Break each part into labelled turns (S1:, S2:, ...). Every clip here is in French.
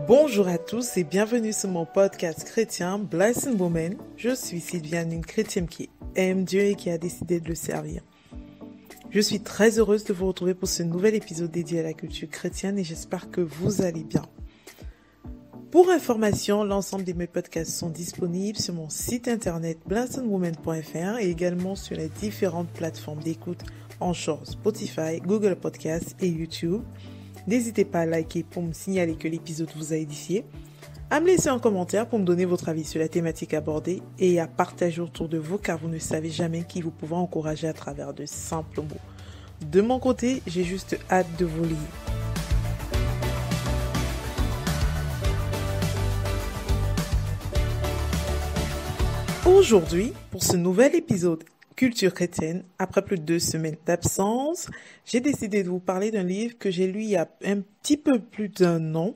S1: Bonjour à tous et bienvenue sur mon podcast chrétien Blessed Woman. Je suis Sylviane, une chrétienne qui aime Dieu et qui a décidé de le servir. Je suis très heureuse de vous retrouver pour ce nouvel épisode dédié à la culture chrétienne et j'espère que vous allez bien. Pour information, l'ensemble de mes podcasts sont disponibles sur mon site internet blessedwoman.fr et également sur les différentes plateformes d'écoute Anchor, Spotify, Google Podcasts et YouTube. N'hésitez pas à liker pour me signaler que l'épisode vous a édifié, à me laisser un commentaire pour me donner votre avis sur la thématique abordée et à partager autour de vous car vous ne savez jamais qui vous pouvez encourager à travers de simples mots. De mon côté, j'ai juste hâte de vous lire. Aujourd'hui, pour ce nouvel épisode Culture chrétienne, après plus de 2 semaines d'absence, j'ai décidé de vous parler d'un livre que j'ai lu il y a un petit peu plus d'1 an.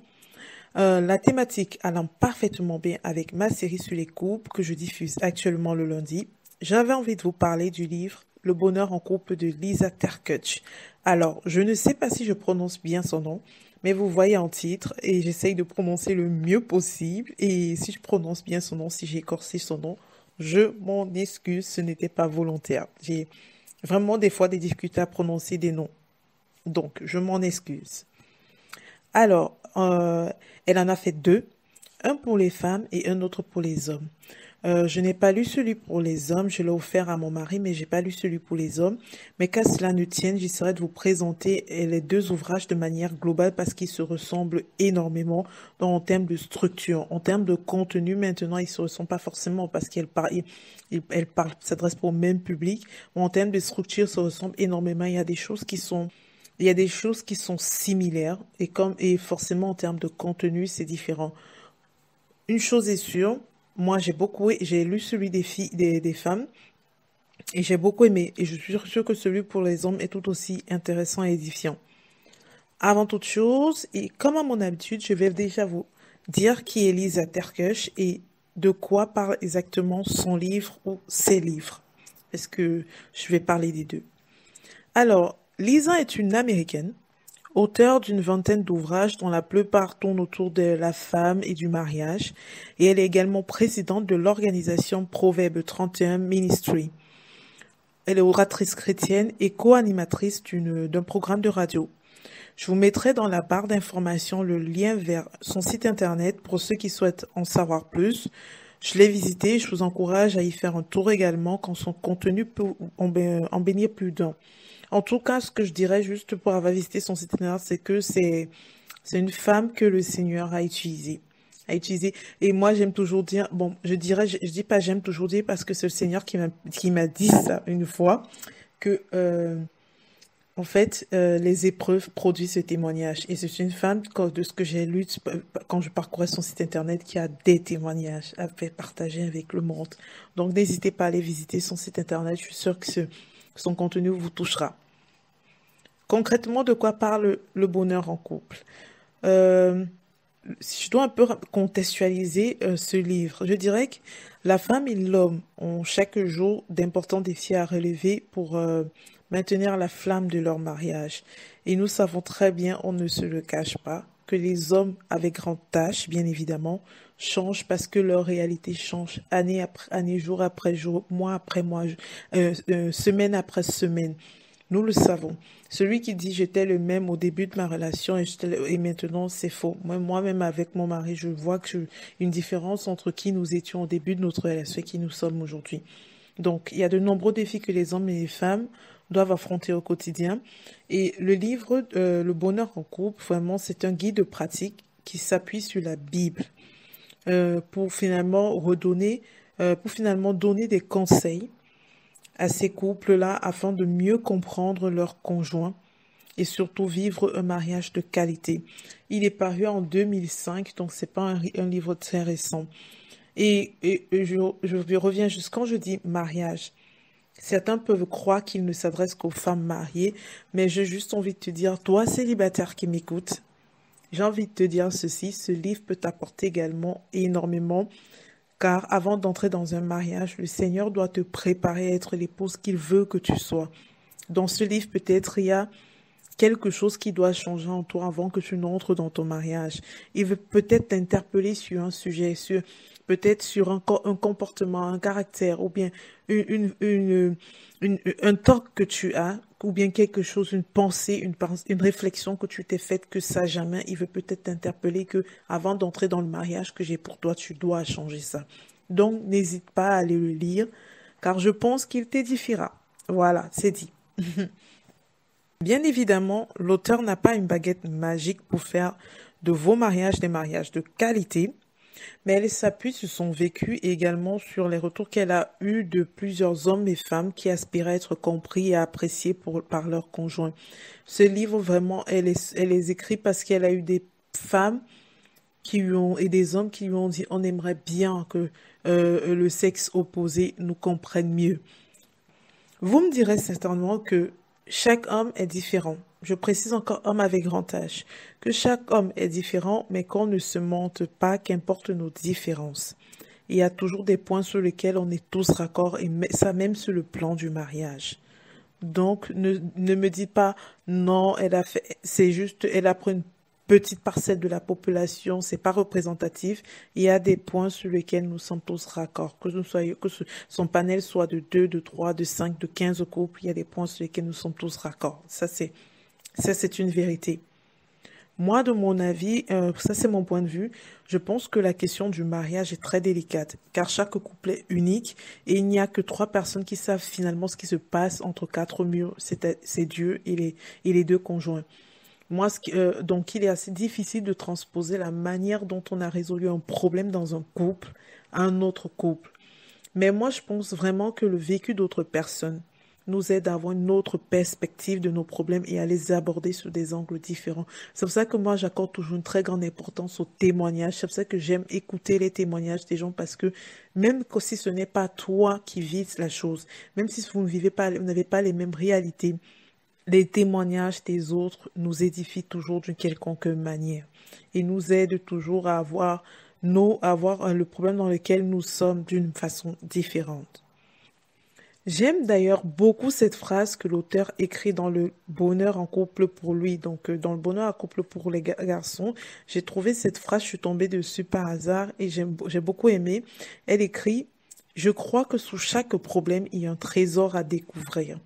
S1: La thématique allant parfaitement bien avec ma série sur les couples que je diffuse actuellement le lundi. J'avais envie de vous parler du livre Le bonheur en couple de Lisa TerKeurst. Alors, je ne sais pas si je prononce bien son nom, mais vous voyez en titre et j'essaye de prononcer le mieux possible. Et si je prononce bien son nom, si j'ai écorché son nom, je m'en excuse, ce n'était pas volontaire. J'ai vraiment des fois des difficultés à prononcer des noms. Donc, je m'en excuse. Alors, elle en a fait 2, un pour les femmes et un autre pour les hommes. Je n'ai pas lu celui pour les hommes, je l'ai offert à mon mari, mais j'ai pas lu celui pour les hommes. Mais qu'à cela ne tienne, j'essaierai de vous présenter les 2 ouvrages de manière globale parce qu'ils se ressemblent énormément en termes de structure, en termes de contenu. Maintenant, ils se ressemblent pas forcément parce qu'elle s'adresse pas au même public. Mais en termes de structure, ça ressemble énormément. Il y a des choses qui sont similaires et forcément en termes de contenu, c'est différent. Une chose est sûre, moi j'ai lu celui des femmes et j'ai beaucoup aimé et je suis sûre que celui pour les hommes est tout aussi intéressant et édifiant. Avant toute chose, et comme à mon habitude, je vais déjà vous dire qui est Lisa TerKeurst et de quoi parle exactement son livre ou ses livres. Parce que je vais parler des 2. Alors, Lisa est une Américaine, auteure d'une 20aine d'ouvrages dont la plupart tournent autour de la femme et du mariage, et elle est également présidente de l'organisation Proverbe 31 Ministry. Elle est oratrice chrétienne et co-animatrice d'un programme de radio. Je vous mettrai dans la barre d'informations le lien vers son site internet pour ceux qui souhaitent en savoir plus. Je l'ai visité et je vous encourage à y faire un tour également quand son contenu peut en bénir plus d'un. En tout cas, ce que je dirais juste pour avoir visité son site internet, c'est que c'est une femme que le Seigneur a utilisée. Et moi, j'aime toujours dire, je dis pas j'aime toujours dire parce que c'est le Seigneur qui m'a dit ça une fois, que, en fait, les épreuves produisent ce témoignage. Et c'est une femme, de ce que j'ai lu quand je parcourais son site internet, qui a des témoignages à faire partager avec le monde. Donc, n'hésitez pas à aller visiter son site internet. Je suis sûre que son contenu vous touchera. Concrètement, de quoi parle le bonheur en couple? Si je dois un peu contextualiser ce livre, je dirais que la femme et l'homme ont chaque jour d'importants défis à relever pour maintenir la flamme de leur mariage. Et nous savons très bien, on ne se le cache pas, que les hommes avec grande tâche, bien évidemment, changent parce que leur réalité change année après année, jour après jour, mois après mois, semaine après semaine. Nous le savons. Celui qui dit j'étais le même au début de ma relation et maintenant c'est faux. Moi-même avec mon mari, je vois une différence entre qui nous étions au début de notre relation et qui nous sommes aujourd'hui. Donc, il y a de nombreux défis que les hommes et les femmes doivent affronter au quotidien. Et le livre Le bonheur en couple, vraiment, c'est un guide pratique qui s'appuie sur la Bible pour finalement donner des conseils à ces couples-là afin de mieux comprendre leur conjoint et surtout vivre un mariage de qualité. Il est paru en 2005, donc c'est pas un livre très récent. Et je reviens juste quand je dis mariage. Certains peuvent croire qu'il ne s'adresse qu'aux femmes mariées, mais j'ai juste envie de te dire, toi célibataire qui m'écoute, j'ai envie de te dire ceci, ce livre peut t'apporter également énormément. Car avant d'entrer dans un mariage, le Seigneur doit te préparer à être l'épouse qu'il veut que tu sois. Dans ce livre, peut-être, il y a quelque chose qui doit changer en toi avant que tu n'entres dans ton mariage. Il veut peut-être t'interpeller sur un sujet, peut-être sur un comportement, un caractère, ou bien un tort que tu as, ou bien quelque chose, une pensée, une réflexion que tu t'es faite que ça jamais. Il veut peut-être t'interpeller que avant d'entrer dans le mariage que j'ai pour toi, tu dois changer ça. Donc, n'hésite pas à aller le lire, car je pense qu'il t'édifiera. Voilà, c'est dit. Bien évidemment, l'auteur n'a pas une baguette magique pour faire de vos mariages des mariages de qualité, mais elle s'appuie sur son vécu et également sur les retours qu'elle a eus de plusieurs hommes et femmes qui aspiraient à être compris et appréciés par leurs conjoints. Ce livre, vraiment, elle les écrit parce qu'elle a eu des femmes et des hommes qui lui ont dit on aimerait bien que le sexe opposé nous comprenne mieux. Vous me direz certainement que chaque homme est différent. Je précise encore homme avec grand H. Que chaque homme est différent, mais qu'on ne se mente pas, qu'importe nos différences. Il y a toujours des points sur lesquels on est tous raccord, et ça même sur le plan du mariage. Donc, ne me dis pas, non, c'est juste, elle a pris une petite parcelle de la population, c'est pas représentatif. Il y a des points sur lesquels nous sommes tous raccords. Son panel soit de 2, de 3, de 5, de 15 couples, il y a des points sur lesquels nous sommes tous raccords. Ça, c'est une vérité. Moi, de mon avis, ça c'est mon point de vue, je pense que la question du mariage est très délicate, car chaque couple est unique et il n'y a que 3 personnes qui savent finalement ce qui se passe entre 4 murs, c'est Dieu et les 2 conjoints. Donc, il est assez difficile de transposer la manière dont on a résolu un problème dans un couple à un autre couple. Mais moi, je pense vraiment que le vécu d'autres personnes nous aide à avoir une autre perspective de nos problèmes et à les aborder sous des angles différents. C'est pour ça que moi, j'accorde toujours une très grande importance aux témoignages. C'est pour ça que j'aime écouter les témoignages des gens parce que même si ce n'est pas toi qui vis la chose, même si vous n'avez pas les mêmes réalités, les témoignages des autres nous édifient toujours d'une quelconque manière et nous aident toujours à avoir le problème dans lequel nous sommes d'une façon différente. J'aime d'ailleurs beaucoup cette phrase que l'auteur écrit dans le bonheur en couple pour lui. Donc, dans le bonheur en couple pour les garçons, j'ai trouvé cette phrase, je suis tombée dessus par hasard et j'ai beaucoup aimé. Elle écrit, je crois que sous chaque problème, il y a un trésor à découvrir.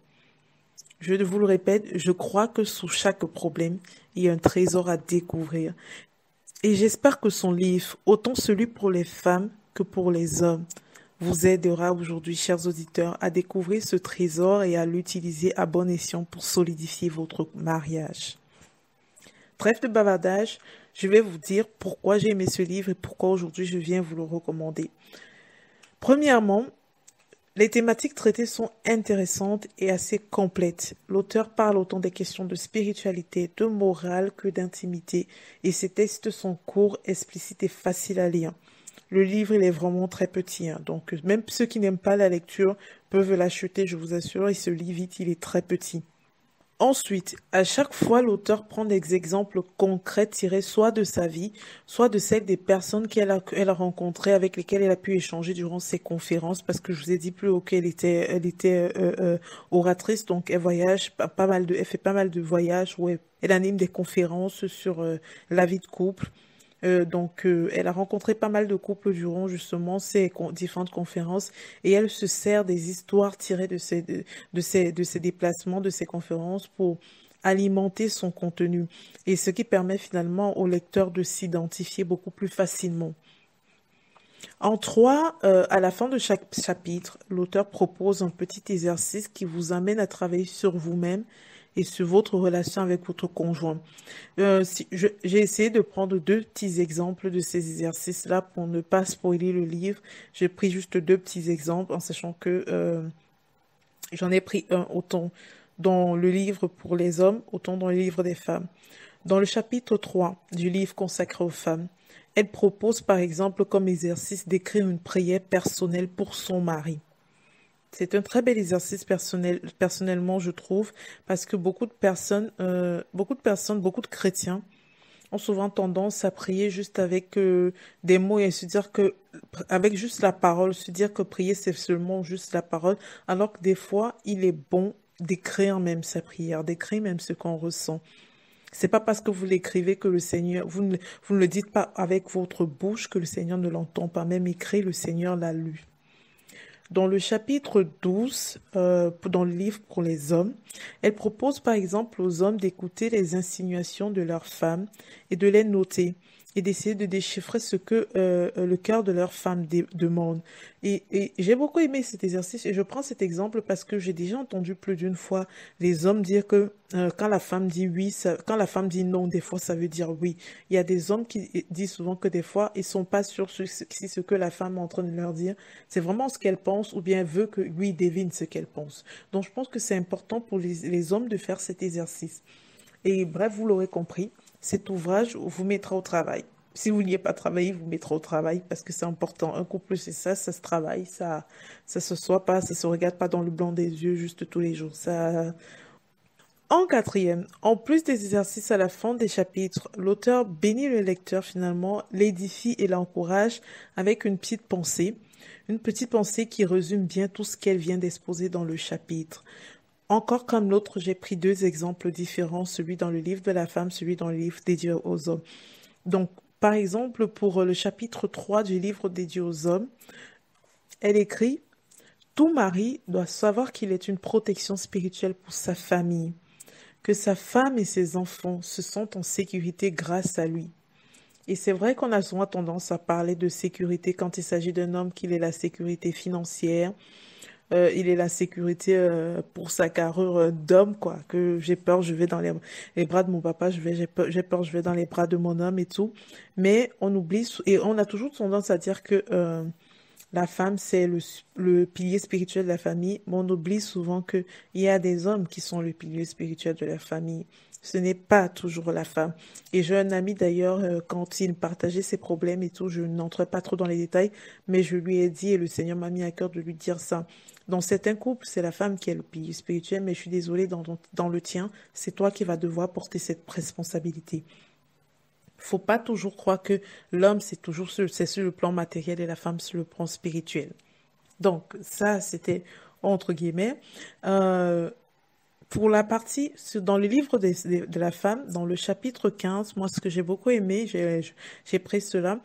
S1: Je vous le répète, je crois que sous chaque problème, il y a un trésor à découvrir. Et j'espère que son livre, autant celui pour les femmes que pour les hommes, vous aidera aujourd'hui, chers auditeurs, à découvrir ce trésor et à l'utiliser à bon escient pour solidifier votre mariage. Trêve de bavardage, je vais vous dire pourquoi j'ai aimé ce livre et pourquoi aujourd'hui je viens vous le recommander. Premièrement, les thématiques traitées sont intéressantes et assez complètes. L'auteur parle autant des questions de spiritualité, de morale que d'intimité et ses textes sont courts, explicites et faciles à lire. Le livre, il est vraiment très petit, hein, donc même ceux qui n'aiment pas la lecture peuvent l'acheter, je vous assure, il se lit vite, il est très petit. Ensuite, à chaque fois, l'auteur prend des exemples concrets tirés soit de sa vie, soit de celle des personnes qu'elle a rencontrées, avec lesquelles elle a pu échanger durant ses conférences, parce que je vous ai dit plus haut qu'elle était oratrice, donc elle voyage elle fait pas mal de voyages où elle anime des conférences sur la vie de couple. Elle a rencontré pas mal de couples durant justement ces différentes conférences et elle se sert des histoires tirées de ces déplacements, de ces conférences pour alimenter son contenu et ce qui permet finalement au lecteur de s'identifier beaucoup plus facilement. À la fin de chaque chapitre, l'auteur propose un petit exercice qui vous amène à travailler sur vous-même et sur votre relation avec votre conjoint. J'ai essayé de prendre 2 petits exemples de ces exercices-là pour ne pas spoiler le livre. J'ai pris juste 2 petits exemples en sachant que j'en ai pris un autant dans le livre pour les hommes, autant dans le livre des femmes. Dans le chapitre 3 du livre consacré aux femmes, elle propose par exemple comme exercice d'écrire une prière personnelle pour son mari. C'est un très bel exercice personnellement, je trouve, parce que beaucoup de chrétiens ont souvent tendance à prier juste avec des mots et se dire que, avec juste la parole, se dire que prier c'est seulement juste la parole, alors que des fois, il est bon d'écrire même sa prière, d'écrire même ce qu'on ressent. C'est pas parce que vous l'écrivez que le Seigneur, vous ne le dites pas avec votre bouche que le Seigneur ne l'entend pas. Même écrit, le Seigneur l'a lu. Dans le chapitre 12, dans le livre pour les hommes, elle propose par exemple aux hommes d'écouter les insinuations de leurs femmes et de les noter et d'essayer de déchiffrer ce que le cœur de leur femme demande. Et j'ai beaucoup aimé cet exercice et je prends cet exemple parce que j'ai déjà entendu plus d'une fois les hommes dire que quand la femme dit oui, quand la femme dit non, des fois ça veut dire oui. Il y a des hommes qui disent souvent que des fois ils sont pas sûrs si ce que la femme est en train de leur dire, c'est vraiment ce qu'elle pense ou bien veut que lui devine ce qu'elle pense. Donc je pense que c'est important pour les hommes de faire cet exercice. Et bref, vous l'aurez compris, cet ouvrage vous mettra au travail. Si vous n'y êtes pas travaillé, vous mettra au travail parce que c'est important. Un couple, c'est ça se travaille, ça se soit pas, ça se regarde pas dans le blanc des yeux juste tous les jours. Ça. En quatrième, en plus des exercices à la fin des chapitres, l'auteur bénit le lecteur finalement, l'édifie et l'encourage avec une petite pensée qui résume bien tout ce qu'elle vient d'exposer dans le chapitre. Encore comme l'autre, j'ai pris deux exemples différents, celui dans le livre de la femme, celui dans le livre dédié aux hommes. Donc, par exemple, pour le chapitre 3 du livre dédié aux hommes, elle écrit, tout mari doit savoir qu'il est une protection spirituelle pour sa famille, que sa femme et ses enfants se sentent en sécurité grâce à lui. Et c'est vrai qu'on a souvent tendance à parler de sécurité quand il s'agit d'un homme, qu'il ait la sécurité financière, il est la sécurité pour sa carrure d'homme, quoi. Que j'ai peur, je vais dans les bras de mon papa, j'ai peur, je vais dans les bras de mon homme et tout. Mais on oublie, et on a toujours tendance à dire que la femme, c'est le pilier spirituel de la famille, mais on oublie souvent qu'il y a des hommes qui sont le pilier spirituel de la famille. Ce n'est pas toujours la femme. Et j'ai un ami d'ailleurs, quand il partageait ses problèmes et tout, je n'entrais pas trop dans les détails, mais je lui ai dit, et le Seigneur m'a mis à cœur de lui dire ça. Dans certains couples, c'est la femme qui est le pilier spirituel, mais je suis désolée, dans le tien, c'est toi qui vas devoir porter cette responsabilité. Faut pas toujours croire que l'homme, c'est sur le plan matériel et la femme sur le plan spirituel. Donc, ça, c'était entre guillemets. Euh, pour la partie, dans le livre de la femme, dans le chapitre 15, moi, ce que j'ai beaucoup aimé, j'ai pris cela,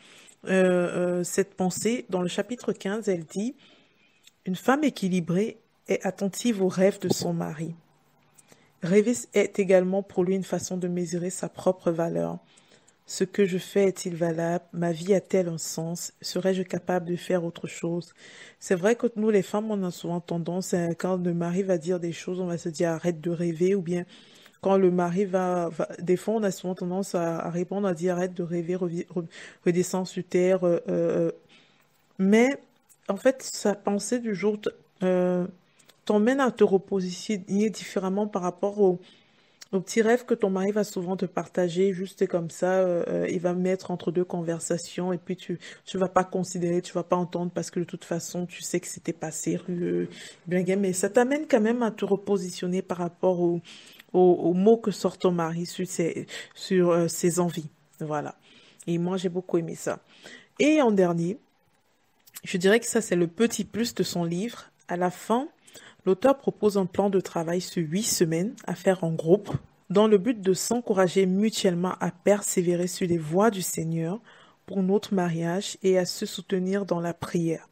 S1: cette pensée, dans le chapitre 15, elle dit, une femme équilibrée est attentive aux rêves de son mari. Rêver est également pour lui une façon de mesurer sa propre valeur. Ce que je fais est-il valable? Ma vie a-t-elle un sens? Serais-je capable de faire autre chose? C'est vrai que nous, les femmes, on a souvent tendance, quand le mari va dire des choses, on va se dire arrête de rêver, ou bien quand le mari des fois, on a souvent tendance à répondre, à dire arrête de rêver, redescends sur terre. Mais en fait, sa pensée du jour t'emmène à te repositionner différemment par rapport au petit rêve que ton mari va souvent te partager, juste comme ça, il va mettre entre deux conversations et puis tu vas pas considérer, tu vas pas entendre parce que de toute façon, tu sais que c'était pas sérieux, bien, mais ça t'amène quand même à te repositionner par rapport aux mots que sort ton mari sur ses envies. Voilà. Et moi, j'ai beaucoup aimé ça. Et en dernier, je dirais que ça, c'est le petit plus de son livre. À la fin, l'auteur propose un plan de travail sur 8 semaines à faire en groupe, dans le but de s'encourager mutuellement à persévérer sur les voies du Seigneur pour notre mariage et à se soutenir dans la prière.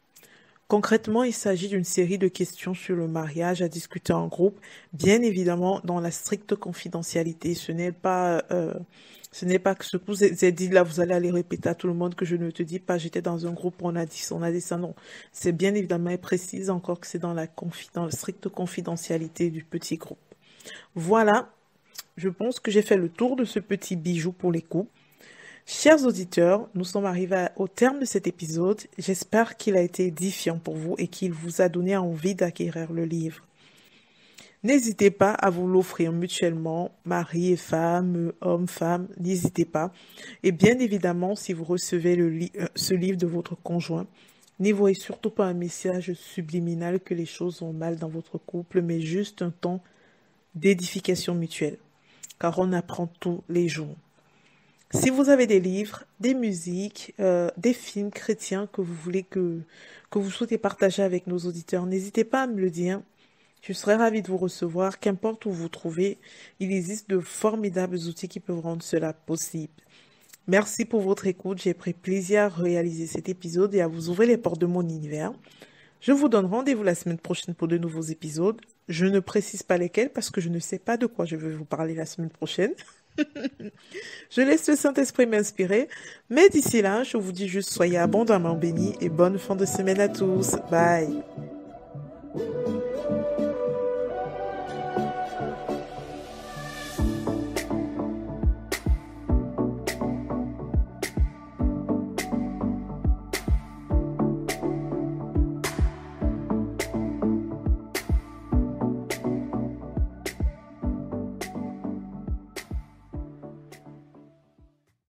S1: Concrètement, il s'agit d'une série de questions sur le mariage à discuter en groupe, bien évidemment dans la stricte confidentialité. Ce n'est pas que ce que vous avez dit là, vous allez aller répéter à tout le monde que je ne te dis pas, j'étais dans un groupe, on a dit ça, non. C'est bien évidemment, et précise encore que c'est dans la stricte confidentialité du petit groupe. Voilà, je pense que j'ai fait le tour de ce petit bijou pour les couples. Chers auditeurs, nous sommes arrivés au terme de cet épisode. J'espère qu'il a été édifiant pour vous et qu'il vous a donné envie d'acquérir le livre. N'hésitez pas à vous l'offrir mutuellement, mari et femme, homme, femme, n'hésitez pas. Et bien évidemment, si vous recevez ce livre de votre conjoint, n'y voyez surtout pas un message subliminal que les choses vont mal dans votre couple, mais juste un temps d'édification mutuelle, car on apprend tous les jours. Si vous avez des livres, des musiques, des films chrétiens que vous souhaitez partager avec nos auditeurs, n'hésitez pas à me le dire. Je serais ravie de vous recevoir, qu'importe où vous vous trouvez. Il existe de formidables outils qui peuvent rendre cela possible. Merci pour votre écoute. J'ai pris plaisir à réaliser cet épisode et à vous ouvrir les portes de mon univers. Je vous donne rendez-vous la semaine prochaine pour de nouveaux épisodes. Je ne précise pas lesquels parce que je ne sais pas de quoi je vais vous parler la semaine prochaine. Je laisse le Saint-Esprit m'inspirer. Mais d'ici là, je vous dis juste soyez abondamment bénis et bonne fin de semaine à tous. Bye.